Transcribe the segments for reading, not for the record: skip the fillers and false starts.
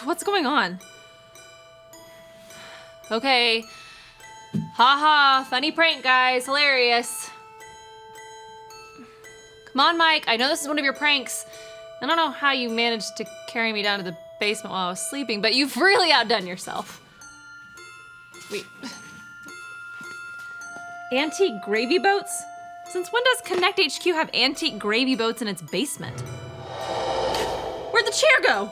What's going on? Okay. Ha, funny prank, guys, hilarious. Come on, Mike, I know this is one of your pranks. I don't know how you managed to carry me down to the basement while I was sleeping, but you've really outdone yourself. Wait. Antique gravy boats? Since when does Connect HQ have antique gravy boats in its basement? Where'd the chair go?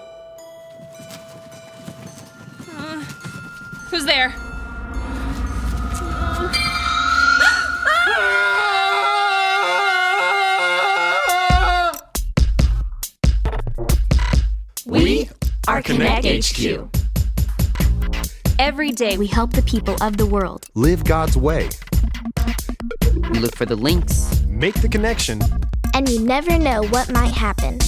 Who's there? We are Connect HQ. Every day we help the people of the world. Live God's way. We look for the links. Make the connection. And you never know what might happen.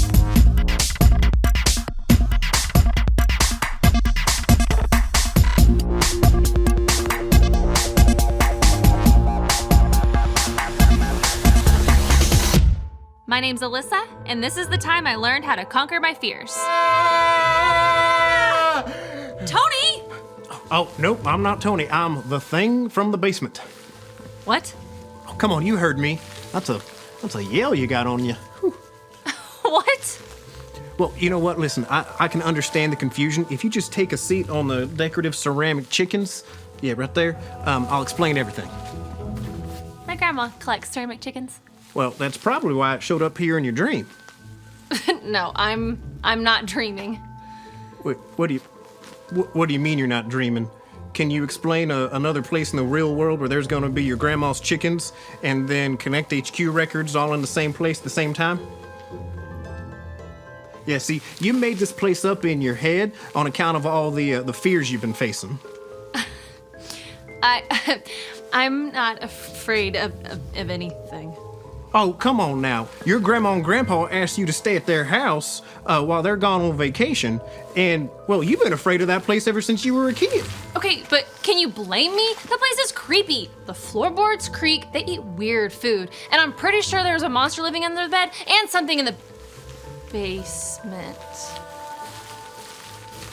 My name's Alyssa, and this is the time I learned how to conquer my fears. Tony! Oh, nope, I'm not Tony. I'm the thing from the basement. What? Oh, come on, you heard me. That's a yell you got on you. What? Well, you know what? Listen, I can understand the confusion. If you just take a seat on the decorative ceramic chickens, yeah, right there, I'll explain everything. My grandma collects ceramic chickens. Well, that's probably why it showed up here in your dream. No, I'm not dreaming. Wait, what do you mean you're not dreaming? Can you explain another place in the real world where there's gonna be your grandma's chickens and then Connect HQ records all in the same place at the same time? Yeah, see, you made this place up in your head on account of all the fears you've been facing. I'm not afraid of anything. Oh, come on now. Your grandma and grandpa asked you to stay at their house while they're gone on vacation, and, well, you've been afraid of that place ever since you were a kid. Okay, but can you blame me? That place is creepy. The floorboards creak, they eat weird food, and I'm pretty sure there's a monster living under the bed and something in the basement.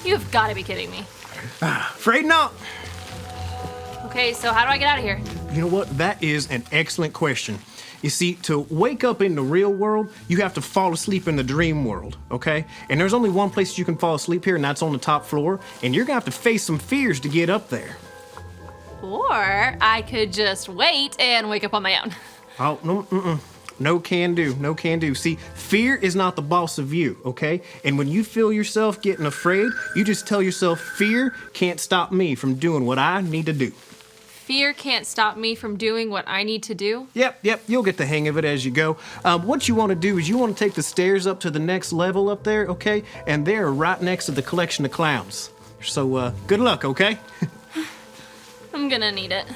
You've got to be kidding me. Afraid not. Okay, so how do I get out of here? You know what? That is an excellent question. You see, to wake up in the real world, you have to fall asleep in the dream world, okay? And there's only one place you can fall asleep here, and that's on the top floor, and you're gonna have to face some fears to get up there. Or I could just wait and wake up on my own. Oh, no, no can do, no can do. See, fear is not the boss of you, okay? And when you feel yourself getting afraid, you just tell yourself, fear can't stop me from doing what I need to do. Fear can't stop me from doing what I need to do? Yep, you'll get the hang of it as you go. What you want to do is you want to take the stairs up to the next level up there, okay? And they're right next to the collection of clowns. So, good luck, okay? I'm gonna need it.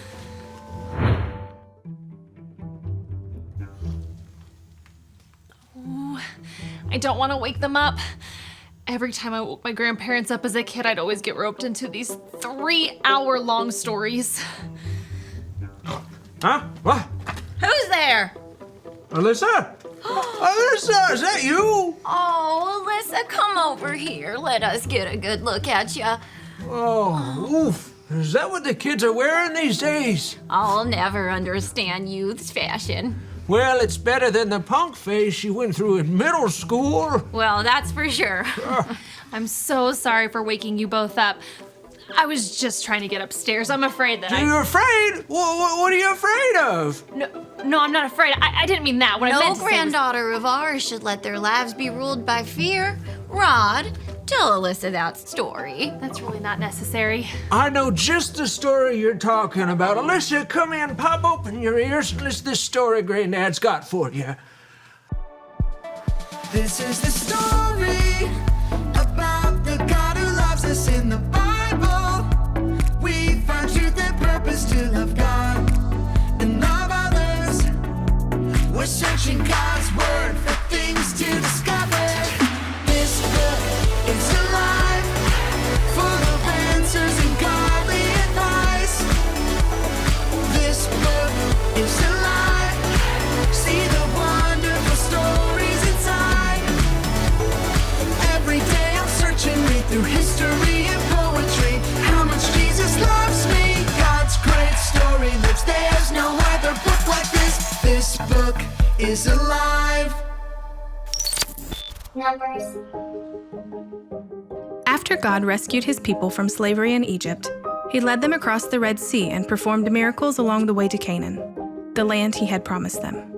Ooh, I don't want to wake them up. Every time I woke my grandparents up as a kid, I'd always get roped into these 3-hour-long stories. Huh? What? Who's there? Alyssa? Alyssa, is that you? Oh, Alyssa, come over here. Let us get a good look at you. Oh, oof. Is that what the kids are wearing these days? I'll never understand youth's fashion. Well, it's better than the punk phase she went through in middle school. Well, that's for sure. I'm so sorry for waking you both up. I was just trying to get upstairs. I'm afraid that You're afraid? What are you afraid of? No, I'm not afraid. I didn't mean that. What I No meant to say was... granddaughter of ours should let their lives be ruled by fear. Rod, tell Alyssa that story. That's really not necessary. I know just the story you're talking about. Alyssa, come in, pop open your ears, and listen to this story Granddad's got for you. This is the story about the God who loves us in the Bible. We find truth and purpose to love God and love others. We're searching God's word for things to discover. This book is alive, full of answers and godly advice. This book is alive. See the wonderful stories inside. is alive. Numbers. After God rescued his people from slavery in Egypt, he led them across the Red Sea and performed miracles along the way to Canaan, the land he had promised them.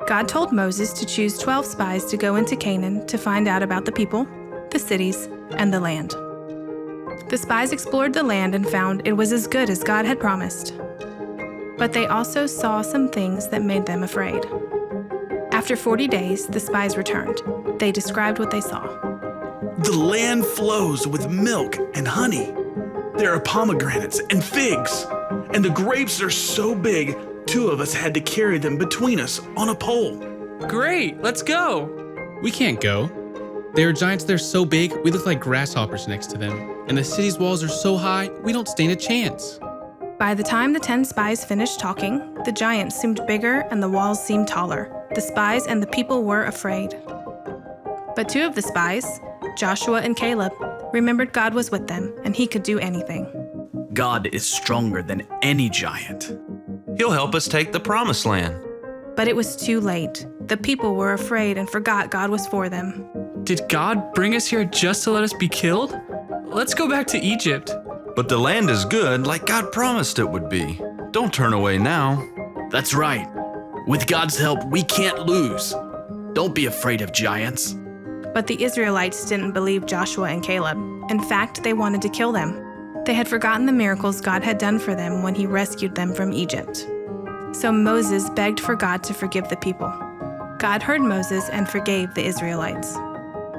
God told Moses to choose 12 spies to go into Canaan to find out about the people, the cities, and the land. The spies explored the land and found it was as good as God had promised. But they also saw some things that made them afraid. After 40 days, the spies returned. They described what they saw. The land flows with milk and honey. There are pomegranates and figs, and the grapes are so big, 2 of us had to carry them between us on a pole. Great, let's go. We can't go. There are giants that are so big, we look like grasshoppers next to them. And the city's walls are so high, we don't stand a chance. By the time the 10 spies finished talking, the giants seemed bigger and the walls seemed taller. The spies and the people were afraid. But 2 of the spies, Joshua and Caleb, remembered God was with them and he could do anything. God is stronger than any giant. He'll help us take the promised land. But it was too late. The people were afraid and forgot God was for them. Did God bring us here just to let us be killed? Let's go back to Egypt. But the land is good like God promised it would be. Don't turn away now. That's right. With God's help, we can't lose. Don't be afraid of giants. But the Israelites didn't believe Joshua and Caleb. In fact, they wanted to kill them. They had forgotten the miracles God had done for them when he rescued them from Egypt. So Moses begged for God to forgive the people. God heard Moses and forgave the Israelites.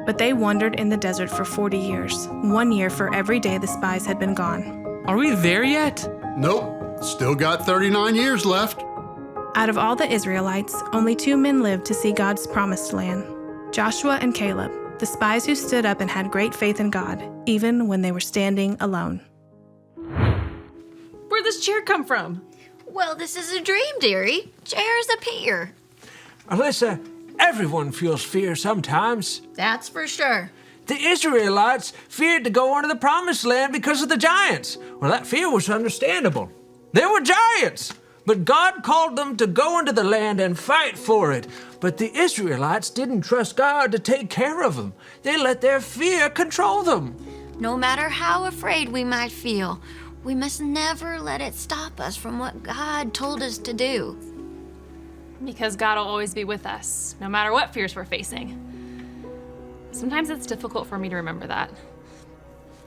But they wandered in the desert for 40 years, 1 year for every day the spies had been gone. Are we there yet? Nope, still got 39 years left. Out of all the Israelites, only 2 men lived to see God's promised land: Joshua and Caleb, the spies who stood up and had great faith in God, even when they were standing alone. Where'd this chair come from? Well, this is a dream, dearie. Chairs appear. Alyssa, everyone feels fear sometimes. That's for sure. The Israelites feared to go into the promised land because of the giants. Well, that fear was understandable. They were giants, but God called them to go into the land and fight for it. But the Israelites didn't trust God to take care of them. They let their fear control them. No matter how afraid we might feel, we must never let it stop us from what God told us to do. Because God will always be with us, no matter what fears we're facing. Sometimes it's difficult for me to remember that.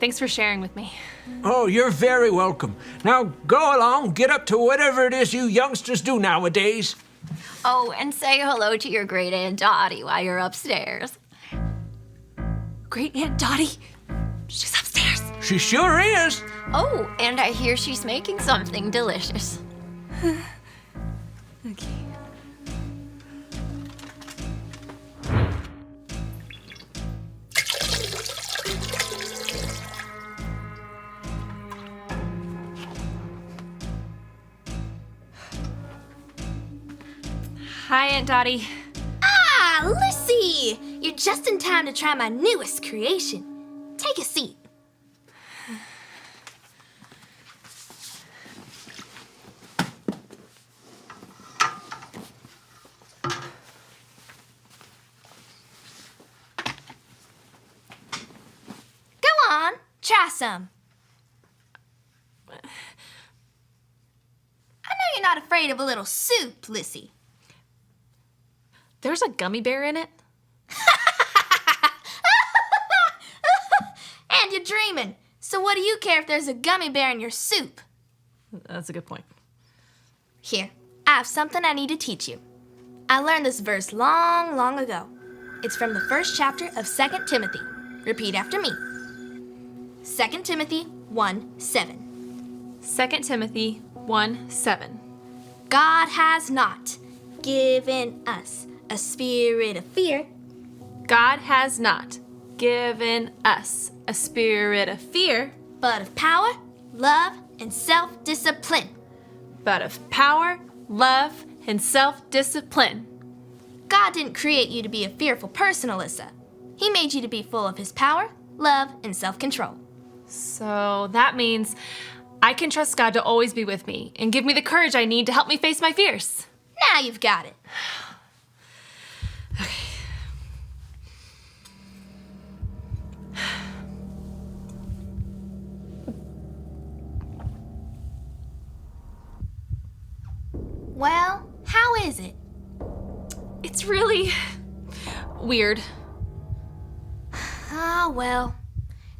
Thanks for sharing with me. Oh, you're very welcome. Now go along, get up to whatever it is you youngsters do nowadays. Oh, and say hello to your great Aunt Dottie while you're upstairs. Great Aunt Dottie? She's upstairs. She sure is. Oh, and I hear she's making something delicious. Okay. Hi, Aunt Dottie. Ah, Lucy! You're just in time to try my newest creation. Take a seat. Go on, try some. I know you're not afraid of a little soup, Lissy. There's a gummy bear in it? And you're dreaming. So what do you care if there's a gummy bear in your soup? That's a good point. Here, I have something I need to teach you. I learned this verse long, long ago. It's from the first chapter of 2 Timothy. Repeat after me. 2 Timothy 1:7. 2 Timothy 1:7. God has not given us a spirit of fear. God has not given us a spirit of fear, but of power, love, and self-discipline. But of power, love, and self-discipline. God didn't create you to be a fearful person, Alyssa. He made you to be full of his power, love, and self-control. So that means I can trust God to always be with me and give me the courage I need to help me face my fears. Now you've got it. Well, how is it? It's really weird. Ah, well.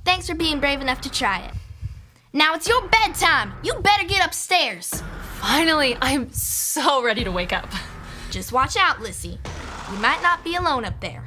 Thanks for being brave enough to try it. Now it's your bedtime. You better get upstairs. Finally, I'm so ready to wake up. Just watch out, Lissy. You might not be alone up there.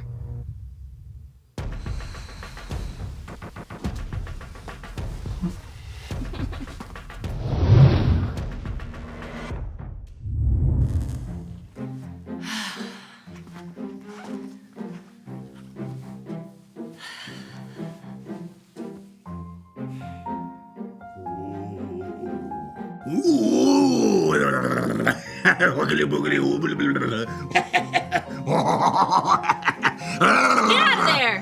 Get out of there!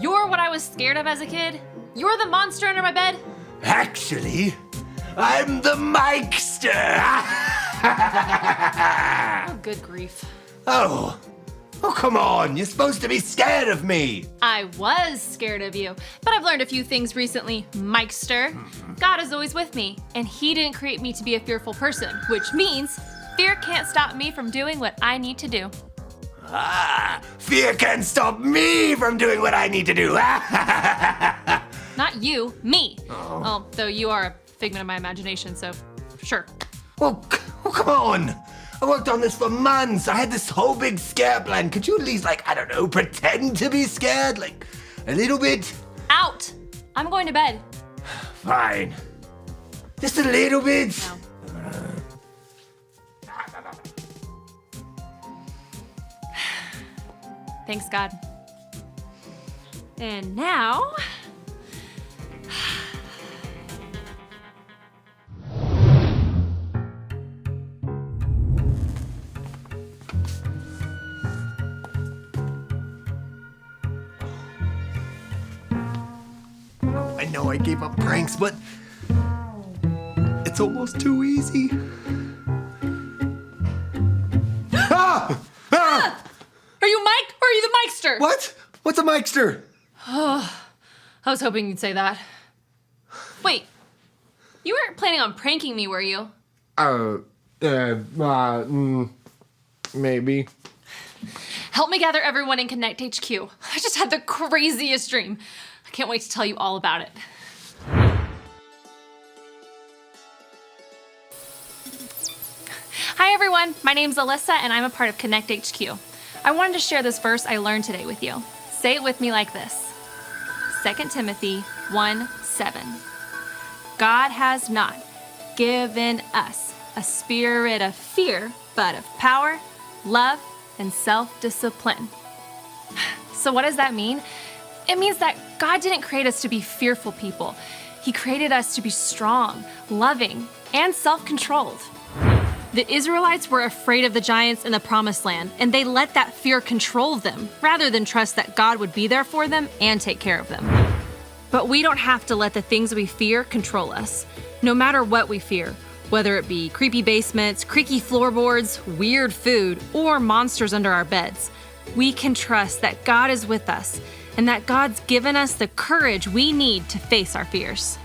You're what I was scared of as a kid? You're the monster under my bed? Actually, I'm the Mikester. Oh, good grief. Oh, come on. You're supposed to be scared of me. I was scared of you, but I've learned a few things recently, Mikester. God is always with me, and he didn't create me to be a fearful person, which means fear can't stop me from doing what I need to do. Fear can't stop me from doing what I need to do. Not you, me. Oh, though you are a figment of my imagination, so sure. Oh, come on. I worked on this for months. I had this whole big scare plan. Could you at least, I don't know, pretend to be scared? Like, a little bit? Out! I'm going to bed. Fine. Just a little bit? No. Thanks, God. And now... I know I gave up pranks, but it's almost too easy. Are you Mike or are you the Mikester? What? What's a Mikester? Oh, I was hoping you'd say that. Wait, you weren't planning on pranking me, were you? Maybe. Help me gather everyone in Connect HQ. I just had the craziest dream. I can't wait to tell you all about it. Hi everyone, my name's Alyssa and I'm a part of Connect HQ. I wanted to share this verse I learned today with you. Say it with me like this. 2 Timothy 1:7. God has not given us a spirit of fear, but of power, love, and self-discipline. So what does that mean? It means that God didn't create us to be fearful people. He created us to be strong, loving, and self-controlled. The Israelites were afraid of the giants in the Promised Land, and they let that fear control them, rather than trust that God would be there for them and take care of them. But we don't have to let the things we fear control us. No matter what we fear, whether it be creepy basements, creaky floorboards, weird food, or monsters under our beds, we can trust that God is with us, and that God's given us the courage we need to face our fears.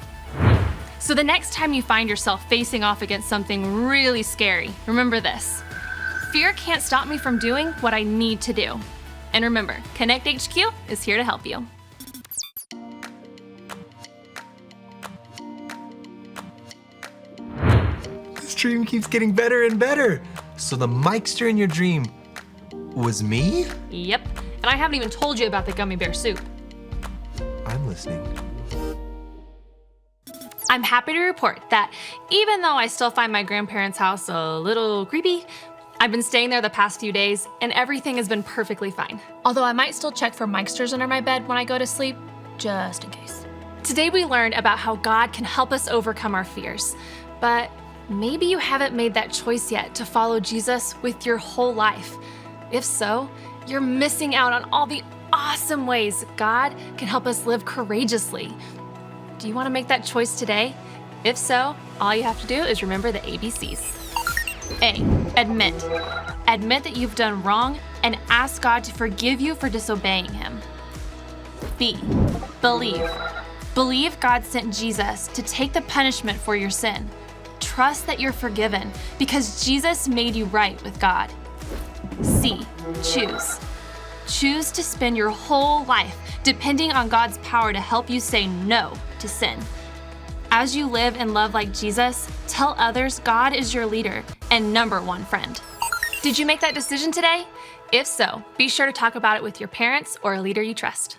So the next time you find yourself facing off against something really scary, remember this. Fear can't stop me from doing what I need to do. And remember, Connect HQ is here to help you. This dream keeps getting better and better. So the Mikester in your dream was me? Yep, and I haven't even told you about the gummy bear soup. I'm listening. I'm happy to report that even though I still find my grandparents' house a little creepy, I've been staying there the past few days and everything has been perfectly fine. Although I might still check for Mikesters under my bed when I go to sleep, just in case. Today we learned about how God can help us overcome our fears, but maybe you haven't made that choice yet to follow Jesus with your whole life. If so, you're missing out on all the awesome ways God can help us live courageously. Do you want to make that choice today? If so, all you have to do is remember the ABCs. A. Admit. Admit that you've done wrong and ask God to forgive you for disobeying Him. B. Believe. Believe God sent Jesus to take the punishment for your sin. Trust that you're forgiven because Jesus made you right with God. C. Choose. Choose to spend your whole life depending on God's power to help you say no to sin. As you live and love like Jesus, tell others God is your leader and number one friend. Did you make that decision today? If so, be sure to talk about it with your parents or a leader you trust.